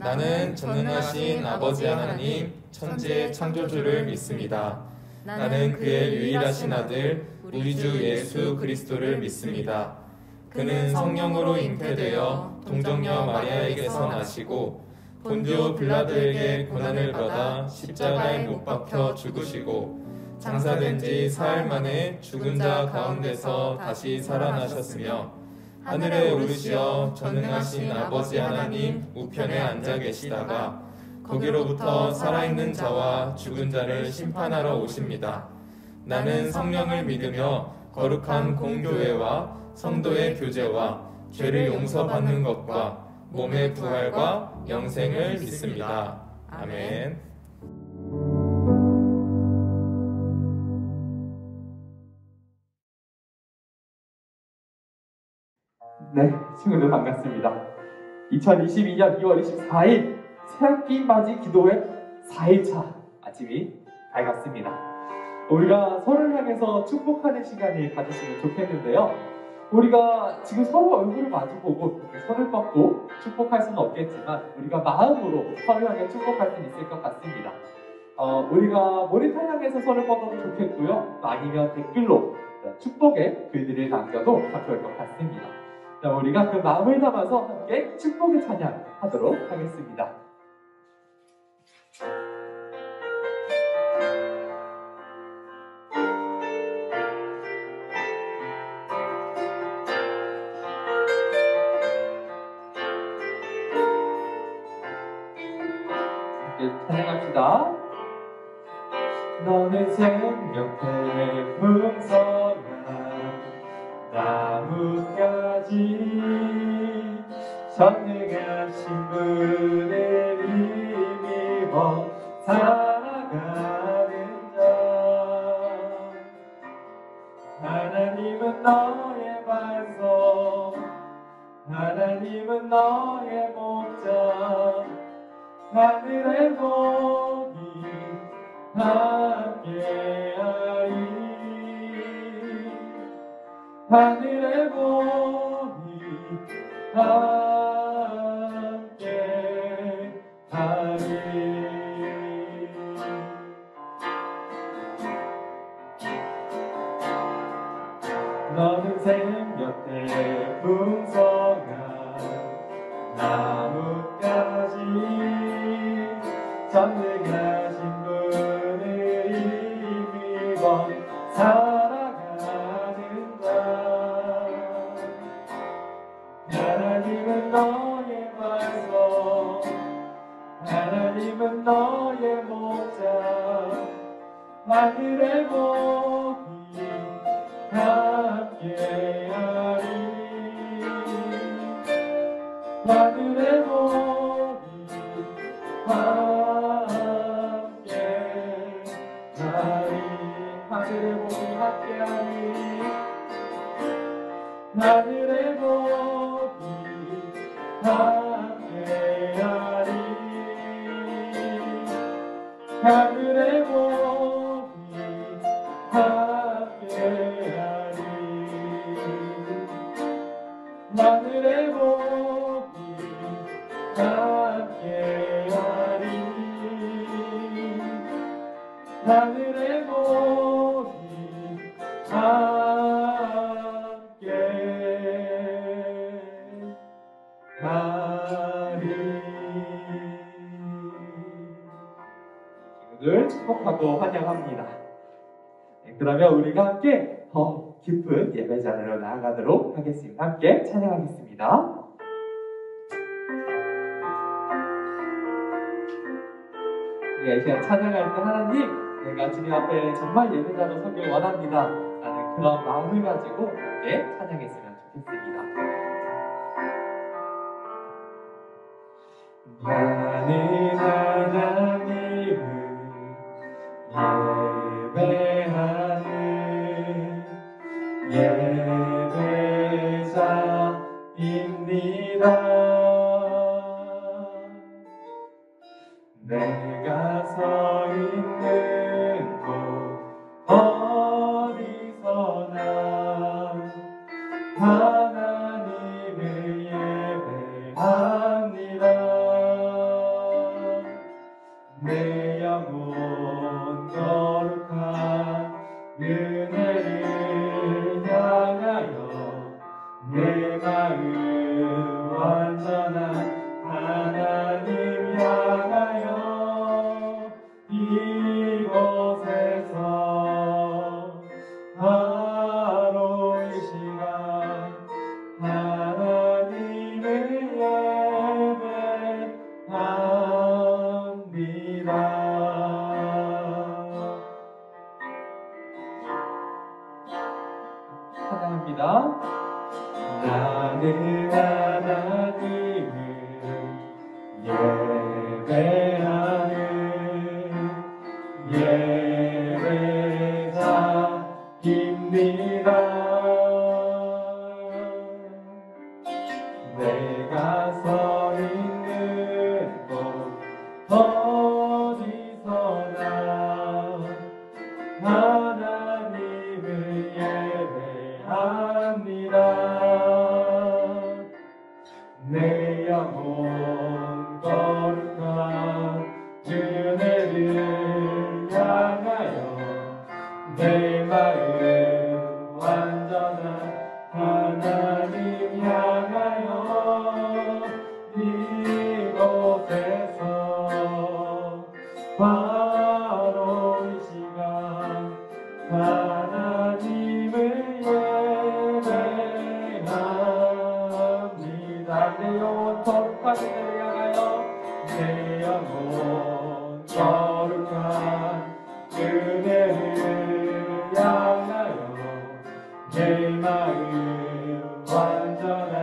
나는 전능하신 아버지 하나님, 천지의 창조주를 믿습니다. 나는 그의 유일하신 아들, 우리 주 예수 그리스도를 믿습니다. 그는 성령으로 잉태되어 동정녀 마리아에게서 나시고 본디오 빌라도에게 고난을 받아 십자가에 못 박혀 죽으시고 장사된 지 사흘 만에 죽은 자 가운데서 다시 살아나셨으며 하늘에 오르시어 전능하신 아버지 하나님 우편에 앉아 계시다가 거기로부터 살아있는 자와 죽은 자를 심판하러 오십니다. 나는 성령을 믿으며 거룩한 공교회와 성도의 교제와 죄를 용서받는 것과 몸의 부활과 영생을 믿습니다. 아멘. 네, 친구들 반갑습니다. 2022년 2월 24일 새학기 맞이 기도회 4일차 아침이 밝았습니다. 우리가 서로를 향해서 축복하는 시간을 가졌으면 좋겠는데요. 우리가 지금 서로 얼굴을 마주보고 손을 뻗고 축복할 수는 없겠지만 우리가 마음으로 서로 향해 축복할 수 있을 것 같습니다. 우리가 모니터 향해서 손을 뻗어도 좋겠고요. 아니면 댓글로 축복의 글들을 남겨도 참 좋을 것 같습니다. 자, 우리가 그 마음을 담아서 함께 축복의 찬양 하도록 하겠습니다. 함께 찬양합시다. 너는 생명의 풍성한 나뭇가지 전능하신 분을 힘입어 살아가는 자 하나님은 너의 반석 하나님은 너의 목자 하늘의 복이 함께하리 하늘의 복이 함께하리 너는 생명의 풍성한 나뭇가지 전능하신 분을 힘입어 살아가는 자 하나님은 너의 반석 하나님은 너의 목자 하늘의 복이 함께하리 하늘의 복이 함께하리 하늘의 복이 함께하리 하늘의 복이 함께하리 하늘의 복이 함께하리 하늘의 복이 함께하리 하늘의 복이 함께하리 친구들 축복하고 환영합니다. 그러면 우리가 함께 더 깊은 예배자리로 나아가도록 하겠습니다. 함께 찬양하겠습니다. 우리가 이 시간 찬양할 때 하나님 내가 주님 앞에 정말 예배자로 서길 원합니다 라는 그런 마음을 가지고 함께 찬양했으면 좋겠습니다. 나는 하나님의 내가 서 있는 곳 어디서나 하나님을 예배합니다. 내 영혼 거룩한 은혜를 향하여 내 마음 완전한 하나님 향하여 이곳에서 바로 이 시간 하나님을 예배합니다. 찬양합니다. 나는 하나님을 예배하는 예배자입니다. 내가 서 있는 곳 어디서나 하나님을 예배합니다. 내 영혼 거룩한 은혜를 향하여 내 마음 완전한 하나님 향하여 이곳에서 바로 이 시간 하나님을 예배합니다. 내 영혼 거룩한 은혜를 향하여 내 영혼 거룩한 은혜를 향하여 내 마음 완전한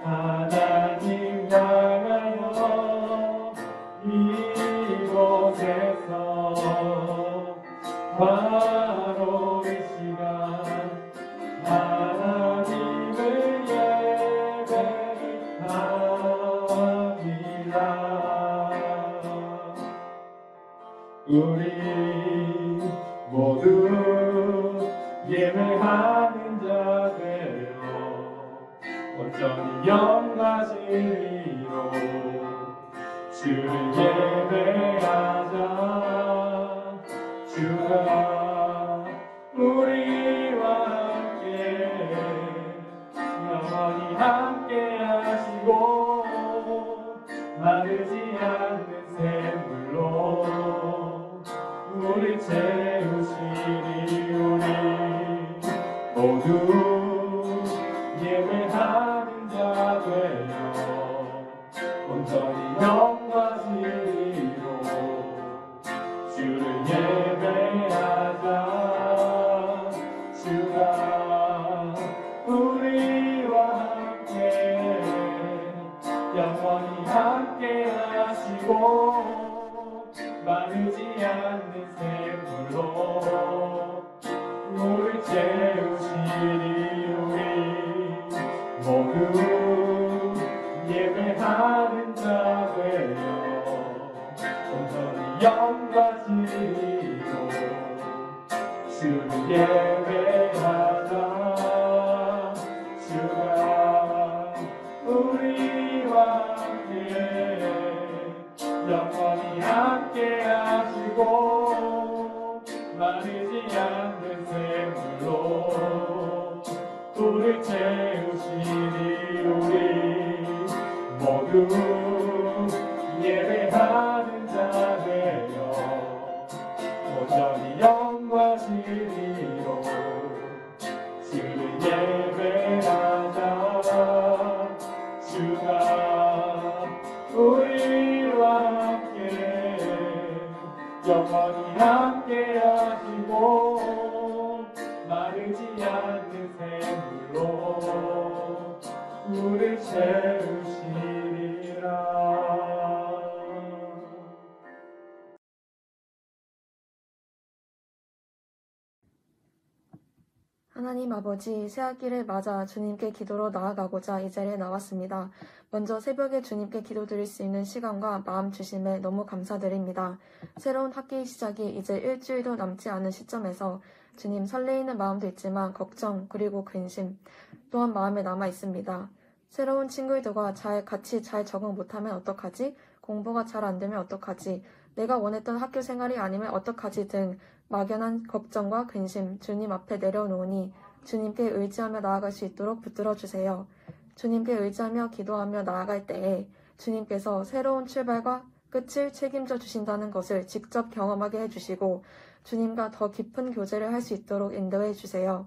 하나님 향하여 이곳에서 바로 이 시간 하나님을 예배합니다. 우리 모두 예배하는 자 되어 온전히 영과 진리로 주를 예배하자. 주가 우리와 함께 영원히 함께 하시고 마르지 않는 샘물로 우리 채우시니 우리 모두 예배하는 자 되어 온전히 영과 진리로 주를 예배하자. 주가 우리와 함께 영원히 함께 하시고 마르지 않는 샘물로 우리 채우시니 우리 모두 예배하는 자 되어 온전히 영과 진리로 주를 예배하자. 주가 우리와 함께 영원히 함께 하시고 마르지 않는 샘물로 우리 채우시니 우리 모두 예배하는 자 되어 온전히 영과 진리로 주를 예배하자. 주가 우리와 함께 영원히 함께 하시고 마르지 않는 샘물로 우리 채우시리라. 하나님 아버지, 새학기를 맞아 주님께 기도로 나아가고자 이 자리에 나왔습니다. 먼저 새벽에 주님께 기도드릴 수 있는 시간과 마음 주심에 너무 감사드립니다. 새로운 학기 시작이 이제 일주일도 남지 않은 시점에서 주님 설레이는 마음도 있지만 걱정 그리고 근심 또한 마음에 남아 있습니다. 새로운 친구들과 같이 잘 적응 못하면 어떡하지? 공부가 잘 안 되면 어떡하지? 내가 원했던 학교 생활이 아니면 어떡하지? 등 막연한 걱정과 근심 주님 앞에 내려놓으니 주님께 의지하며 나아갈 수 있도록 붙들어 주세요. 주님께 의지하며 기도하며 나아갈 때에 주님께서 새로운 출발과 끝을 책임져 주신다는 것을 직접 경험하게 해주시고 주님과 더 깊은 교제를 할 수 있도록 인도해 주세요.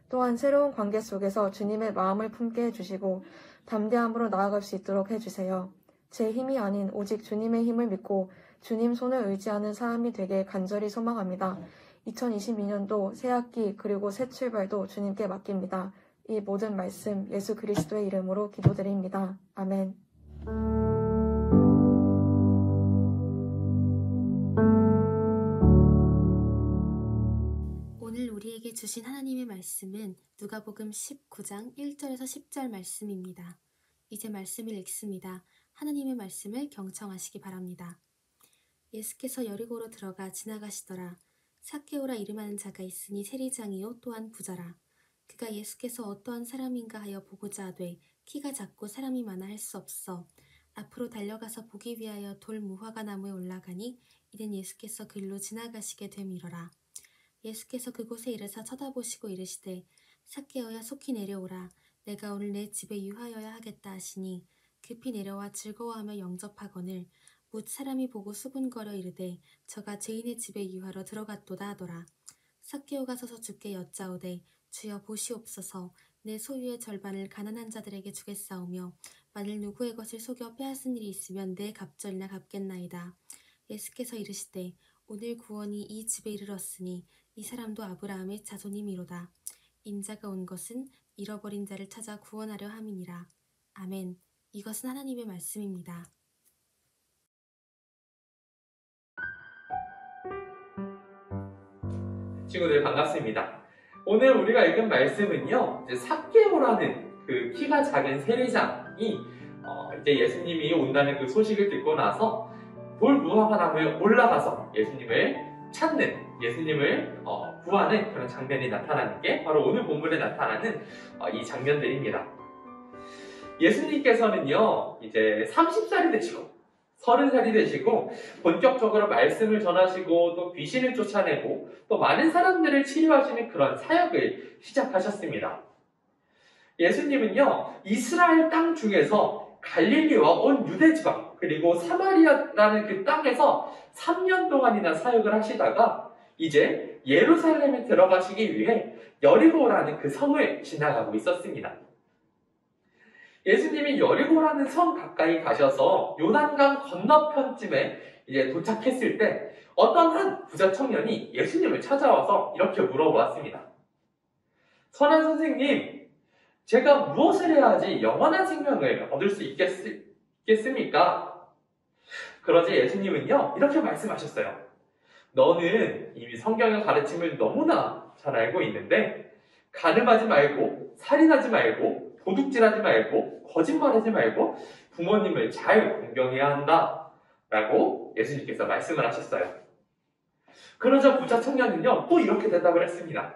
또한 새로운 관계 속에서 주님의 마음을 품게 해주시고 담대함으로 나아갈 수 있도록 해주세요. 제 힘이 아닌 오직 주님의 힘을 믿고 주님 손을 의지하는 사람이 되게 간절히 소망합니다. 2022년도 새 학기 그리고 새 출발도 주님께 맡깁니다. 이 모든 말씀 예수 그리스도의 이름으로 기도드립니다. 아멘. 오늘 우리에게 주신 하나님의 말씀은 누가복음 19장 1절에서 10절 말씀입니다. 이제 말씀을 읽습니다. 하나님의 말씀을 경청하시기 바랍니다. 예수께서 여리고로 들어가 지나가시더라. 삭개오라 이름하는 자가 있으니 세리장이요 또한 부자라. 그가 예수께서 어떠한 사람인가 하여 보고자 하되 키가 작고 사람이 많아 할 수 없어 앞으로 달려가서 보기 위하여 돌 무화과 나무에 올라가니 이는 예수께서 그 일로 지나가시게 됨이러라. 예수께서 그곳에 이르사 쳐다보시고 이르시되 삭개오야 속히 내려오라. 내가 오늘 내 집에 유하여야 하겠다 하시니 급히 내려와 즐거워하며 영접하거늘 묻 사람이 보고 수군거려 이르되 저가 죄인의 집에 유하러 들어갔도다 하더라. 삭개오가 서서 주께 여짜오되 주여 보시옵소서 내 소유의 절반을 가난한 자들에게 주겠사오며 만일 누구의 것을 속여 빼앗은 일이 있으면 내 갑절이나 갚겠나이다. 예수께서 이르시되 오늘 구원이 이 집에 이르렀으니 이 사람도 아브라함의 자손이미로다. 인자가 온 것은 잃어버린 자를 찾아 구원하려 함이니라. 아멘. 이것은 하나님의 말씀입니다. 친구들 반갑습니다. 오늘 우리가 읽은 말씀은요, 이제 삭개오라는 그 키가 작은 세리장이 이제 예수님이 온다는 그 소식을 듣고 나서 돌 무화과 나무에 올라가서 예수님을 찾는, 예수님을 구하는 그런 장면이 나타나는 게 바로 오늘 본문에 나타나는 이 장면들입니다. 예수님께서는요, 이제 30살이 되시고 30살이 되시고 본격적으로 말씀을 전하시고 또 귀신을 쫓아내고 또 많은 사람들을 치료하시는 그런 사역을 시작하셨습니다. 예수님은요, 이스라엘 땅 중에서 갈릴리와 온 유대지방 그리고 사마리아라는 그 땅에서 3년 동안이나 사역을 하시다가 이제 예루살렘에 들어가시기 위해 여리고라는 그 성을 지나가고 있었습니다. 예수님이 여리고라는 성 가까이 가셔서 요단강 건너편쯤에 이제 도착했을 때 어떤 한 부자 청년이 예수님을 찾아와서 이렇게 물어보았습니다. 선한 선생님, 제가 무엇을 해야지 영원한 생명을 얻을 수 있겠습니까? 그러자 예수님은요, 이렇게 말씀하셨어요. 너는 이미 성경의 가르침을 너무나 잘 알고 있는데 간음하지 말고 살인하지 말고 도둑질하지 말고 거짓말하지 말고 부모님을 잘 공경해야 한다 라고 예수님께서 말씀을 하셨어요. 그러자 부자 청년은요, 또 이렇게 대답을 했습니다.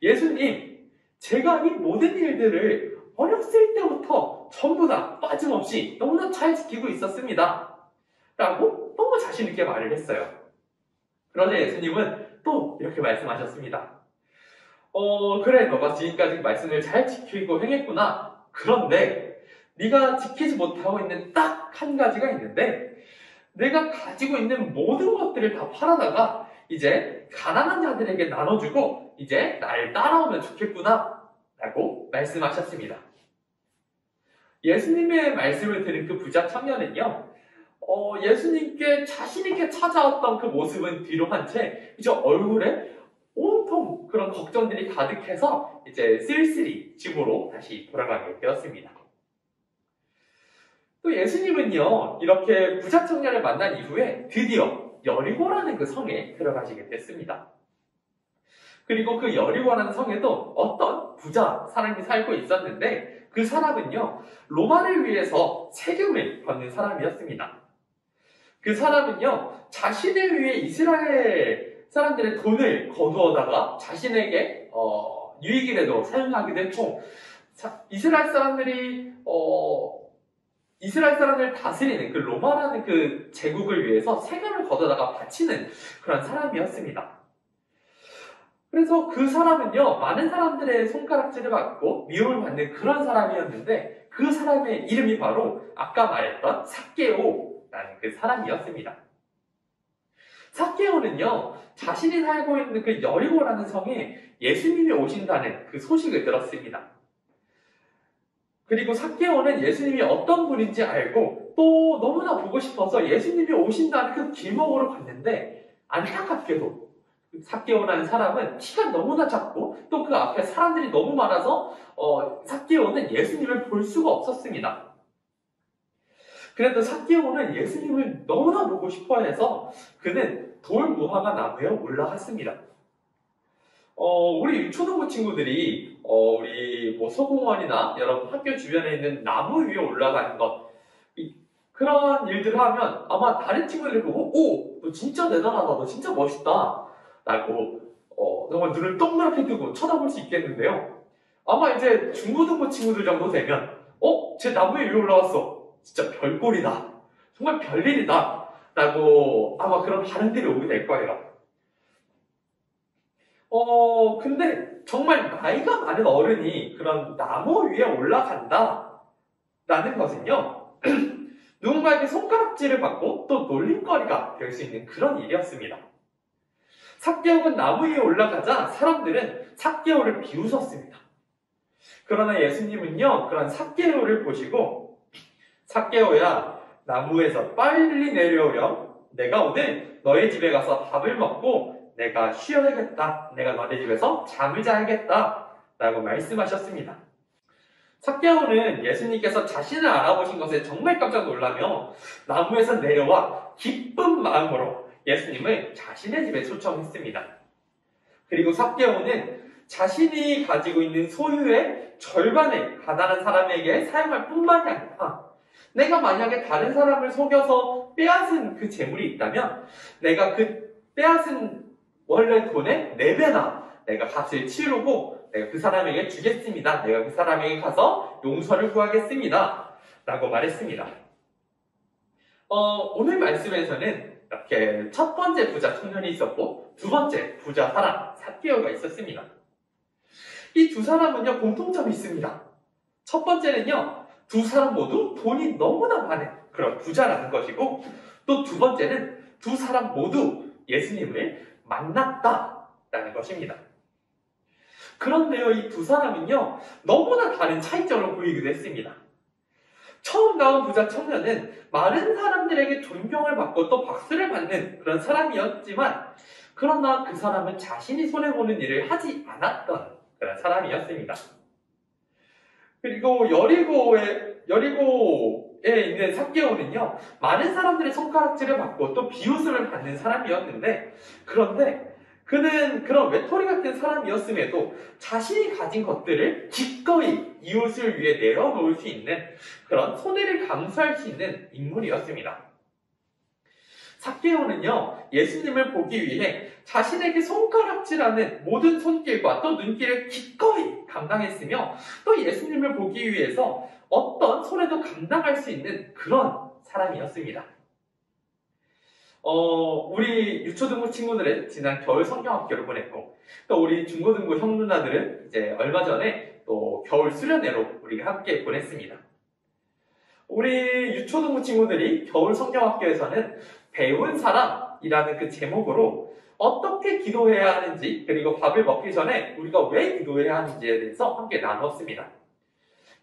예수님, 제가 이 모든 일들을 어렸을 때부터 전부 다 빠짐없이 너무나 잘 지키고 있었습니다 라고 너무 자신 있게 말을 했어요. 그러자 예수님은 또 이렇게 말씀하셨습니다. 그래, 너가 지금까지 말씀을 잘 지키고 행했구나. 그런데 네가 지키지 못하고 있는 딱 한 가지가 있는데 내가 가지고 있는 모든 것들을 다 팔아다가 이제 가난한 자들에게 나눠주고 이제 나를 따라오면 좋겠구나 라고 말씀하셨습니다. 예수님의 말씀을 들은 그 부자 청년은요, 예수님께 자신있게 찾아왔던 그 모습은 뒤로 한 채 이제 얼굴에 온통 그런 걱정들이 가득해서 이제 쓸쓸히 집으로 다시 돌아가게 되었습니다. 또 예수님은요, 이렇게 부자 청년을 만난 이후에 드디어 여리고라는 그 성에 들어가시게 됐습니다. 그리고 그 여리고라는 성에도 어떤 부자 사람이 살고 있었는데 그 사람은요, 로마를 위해서 세금을 받는 사람이었습니다. 그 사람은요, 자신을 위해 이스라엘 사람들의 돈을 거두어다가 자신에게 유익이라도 사용하기도 했고, 이스라엘 사람들을 다스리는 그 로마라는 그 제국을 위해서 세금을 걷어다가 바치는 그런 사람이었습니다. 그래서 그 사람은요, 많은 사람들의 손가락질을 받고 미움을 받는 그런 사람이었는데 그 사람의 이름이 바로 아까 말했던 삭개오라는 그 사람이었습니다. 삭개오는요, 자신이 살고 있는 그 여리고라는 성에 예수님이 오신다는 그 소식을 들었습니다. 그리고 삭개오는 예수님이 어떤 분인지 알고 또 너무나 보고 싶어서 예수님이 오신다는 그 길목으로 갔는데 안타깝게도 삭개오라는 사람은 키가 너무나 작고 또 그 앞에 사람들이 너무 많아서 삭개오는 예수님을 볼 수가 없었습니다. 그래도 삭개오는 예수님을 너무나 보고 싶어해서 그는 돌무화과 나무에 올라갔습니다. 우리 유초등부 친구들이 우리 소공원이나 여러분 학교 주변에 있는 나무 위에 올라가는 것 그런 일들을 하면 아마 다른 친구들이 보고 오! 너 진짜 대단하다. 너 진짜 멋있다. 라고 정말 눈을 동그랗게 뜨고 쳐다볼 수 있겠는데요. 아마 이제 중고등부 친구들 정도 되면 쟤 나무 위에 올라왔어. 진짜 별꼴이다. 정말 별일이다. 라고 아마 그런 반응들이 오게 될 거예요. 근데 정말 나이가 많은 어른이 그런 나무 위에 올라간다 라는 것은요, 누군가에게 손가락질을 받고 또 놀림거리가 될 수 있는 그런 일이었습니다. 삭개오는 나무 위에 올라가자 사람들은 삭개오를 비웃었습니다. 그러나 예수님은요, 그런 삭개오를 보시고 삭개오야, 나무에서 빨리 내려오렴. 내가 오늘 너의 집에 가서 밥을 먹고 내가 쉬어야겠다. 내가 너네 집에서 잠을 자야겠다. 라고 말씀하셨습니다. 삭개오는 예수님께서 자신을 알아보신 것에 정말 깜짝 놀라며 나무에서 내려와 기쁜 마음으로 예수님을 자신의 집에 초청했습니다. 그리고 삭개오는 자신이 가지고 있는 소유의 절반을 가난한 사람에게 사용할 뿐만이 아니라 내가 만약에 다른 사람을 속여서 빼앗은 그 재물이 있다면 내가 그 빼앗은 원래 돈의 4배나 내가 값을 치르고 내가 그 사람에게 주겠습니다. 내가 그 사람에게 가서 용서를 구하겠습니다. 라고 말했습니다. 오늘 말씀에서는 이렇게 첫 번째 부자 청년이 있었고 두 번째 부자 사람 삭개오가 있었습니다. 이 두 사람은요, 공통점이 있습니다. 첫 번째는요, 두 사람 모두 돈이 너무나 많은 그런 부자라는 것이고, 또 두 번째는 두 사람 모두 예수님을 만났다라는 것입니다. 그런데요, 이 두 사람은요, 너무나 다른 차이점을 보이기도 했습니다. 처음 나온 부자 청년은 많은 사람들에게 존경을 받고 또 박수를 받는 그런 사람이었지만, 그러나 그 사람은 자신이 손해보는 일을 하지 않았던 그런 사람이었습니다. 그리고 여리고에 있는 삭개오는요, 많은 사람들의 손가락질을 받고 또 비웃음을 받는 사람이었는데, 그런데 그는 그런 외톨이 같은 사람이었음에도 자신이 가진 것들을 기꺼이 이웃을 위해 내어놓을 수 있는 그런 손해를 감수할 수 있는 인물이었습니다. 삭개오는요, 예수님을 보기 위해 자신에게 손가락질하는 모든 손길과 또 눈길을 기꺼이 감당했으며 또 예수님을 보기 위해서 어떤 손해도 감당할 수 있는 그런 사람이었습니다. 우리 유초등부 친구들은 지난 겨울 성경학교를 보냈고, 또 우리 중고등부 형 누나들은 이제 얼마 전에 또 겨울 수련회로 우리가 함께 보냈습니다. 우리 유초등부 친구들이 겨울 성경학교에서는 배운 사람이라는 그 제목으로 어떻게 기도해야 하는지, 그리고 밥을 먹기 전에 우리가 왜 기도해야 하는지에 대해서 함께 나누었습니다.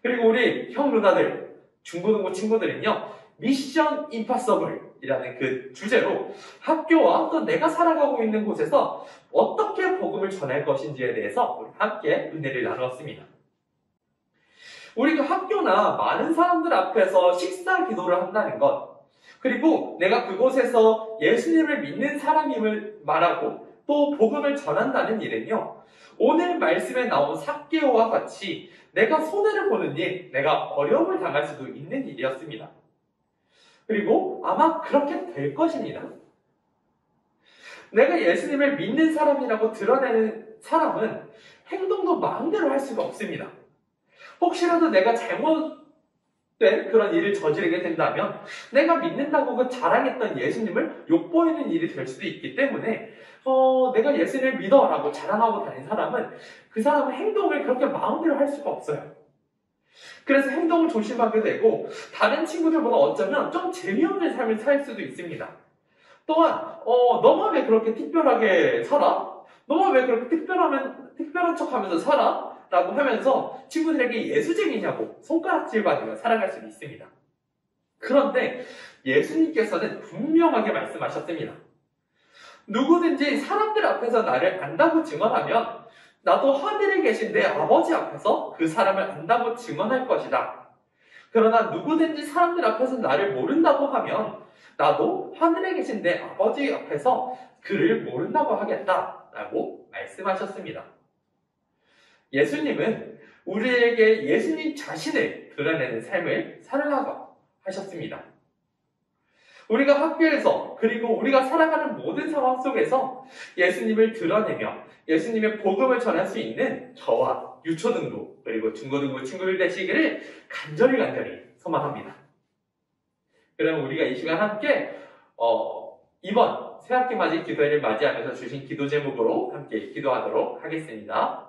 그리고 우리 형 누나들, 중고등부 친구들은요, 미션 임파서블이라는 그 주제로 학교와 또 내가 살아가고 있는 곳에서 어떻게 복음을 전할 것인지에 대해서 우리 함께 은혜를 나누었습니다. 우리가 학교나 많은 사람들 앞에서 식사 기도를 한다는 것, 그리고 내가 그곳에서 예수님을 믿는 사람임을 말하고 또 복음을 전한다는 일은요, 오늘 말씀에 나온 삭개오와 같이 내가 손해를 보는 일, 내가 어려움을 당할 수도 있는 일이었습니다. 그리고 아마 그렇게 될 것입니다. 내가 예수님을 믿는 사람이라고 드러내는 사람은 행동도 마음대로 할 수가 없습니다. 혹시라도 내가 잘못된 그런 일을 저지르게 된다면 내가 믿는다고 그 자랑했던 예수님을 욕보이는 일이 될 수도 있기 때문에 내가 예수님을 믿어라고 자랑하고 다닌 사람은 그 사람의 행동을 그렇게 마음대로 할 수가 없어요. 그래서 행동을 조심하게 되고 다른 친구들보다 어쩌면 좀 재미없는 삶을 살 수도 있습니다. 또한 너만 왜 그렇게 특별하게 살아? 너만 왜 그렇게 특별한 척하면서 살아? 라고 하면서 친구들에게 예수쟁이냐고 손가락질 받으며 살아갈 수도 있습니다. 그런데 예수님께서는 분명하게 말씀하셨습니다. 누구든지 사람들 앞에서 나를 안다고 증언하면 나도 하늘에 계신 내 아버지 앞에서 그 사람을 안다고 증언할 것이다. 그러나 누구든지 사람들 앞에서 나를 모른다고 하면 나도 하늘에 계신 내 아버지 앞에서 그를 모른다고 하겠다 라고 말씀하셨습니다. 예수님은 우리에게 예수님 자신을 드러내는 삶을 살라고 하셨습니다. 우리가 학교에서 그리고 우리가 살아가는 모든 상황 속에서 예수님을 드러내며 예수님의 복음을 전할 수 있는 저와 유초등부 그리고 중고등부 친구들 되시기를 간절히 소망합니다. 그럼 우리가 이 시간 함께 이번 새학기 맞이 기도회를 맞이하면서 주신 기도 제목으로 함께 기도하도록 하겠습니다.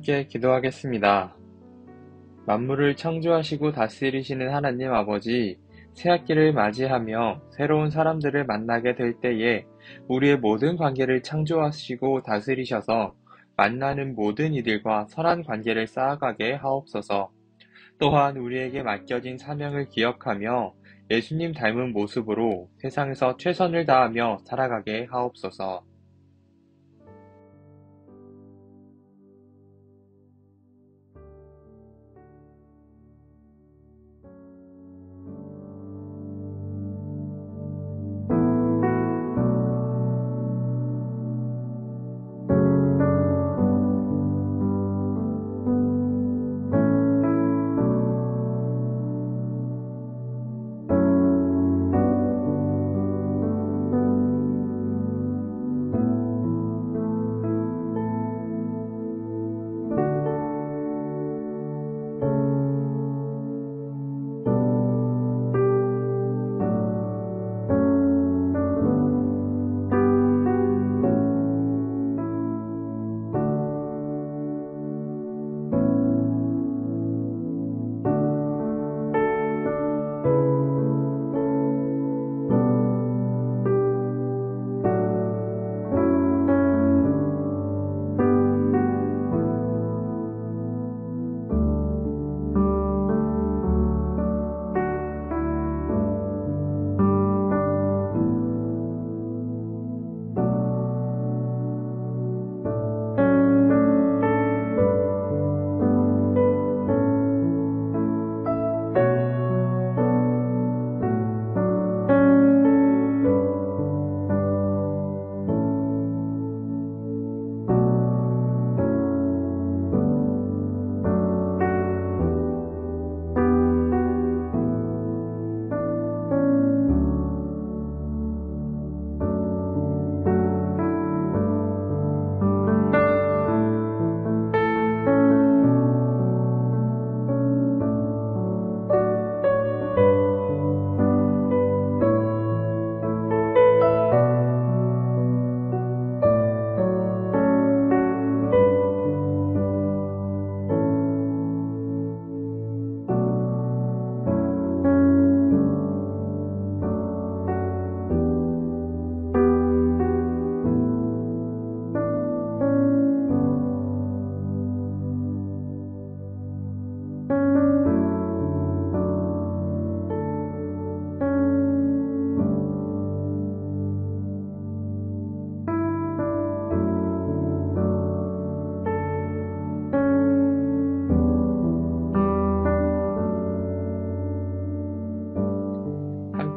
함께 기도하겠습니다. 만물을 창조하시고 다스리시는 하나님 아버지, 새학기를 맞이하며 새로운 사람들을 만나게 될 때에 우리의 모든 관계를 창조하시고 다스리셔서 만나는 모든 이들과 선한 관계를 쌓아가게 하옵소서. 또한 우리에게 맡겨진 사명을 기억하며 예수님 닮은 모습으로 세상에서 최선을 다하며 살아가게 하옵소서.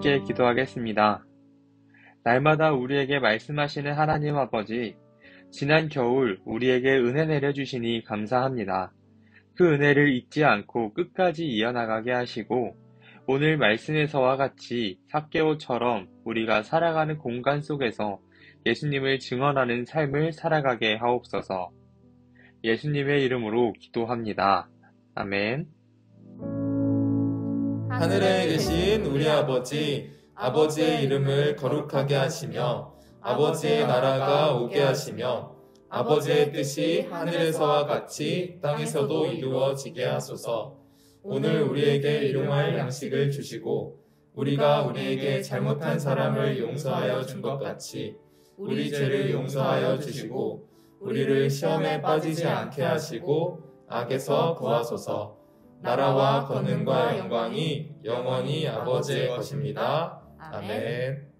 함께 기도하겠습니다. 날마다 우리에게 말씀하시는 하나님 아버지, 지난 겨울 우리에게 은혜 내려주시니 감사합니다. 그 은혜를 잊지 않고 끝까지 이어나가게 하시고 오늘 말씀에서와 같이 삭개오처럼 우리가 살아가는 공간 속에서 예수님을 증언하는 삶을 살아가게 하옵소서. 예수님의 이름으로 기도합니다. 아멘. 하늘에 계신 우리 아버지, 아버지의 이름을 거룩하게 하시며 아버지의 나라가 오게 하시며 아버지의 뜻이 하늘에서와 같이 땅에서도 이루어지게 하소서. 오늘 우리에게 일용할 양식을 주시고 우리가 우리에게 잘못한 사람을 용서하여 준 것 같이 우리 죄를 용서하여 주시고 우리를 시험에 빠지지 않게 하시고 악에서 구하소서. 나라와 권능과 영광이 영원히 아버지의 것입니다. 아멘.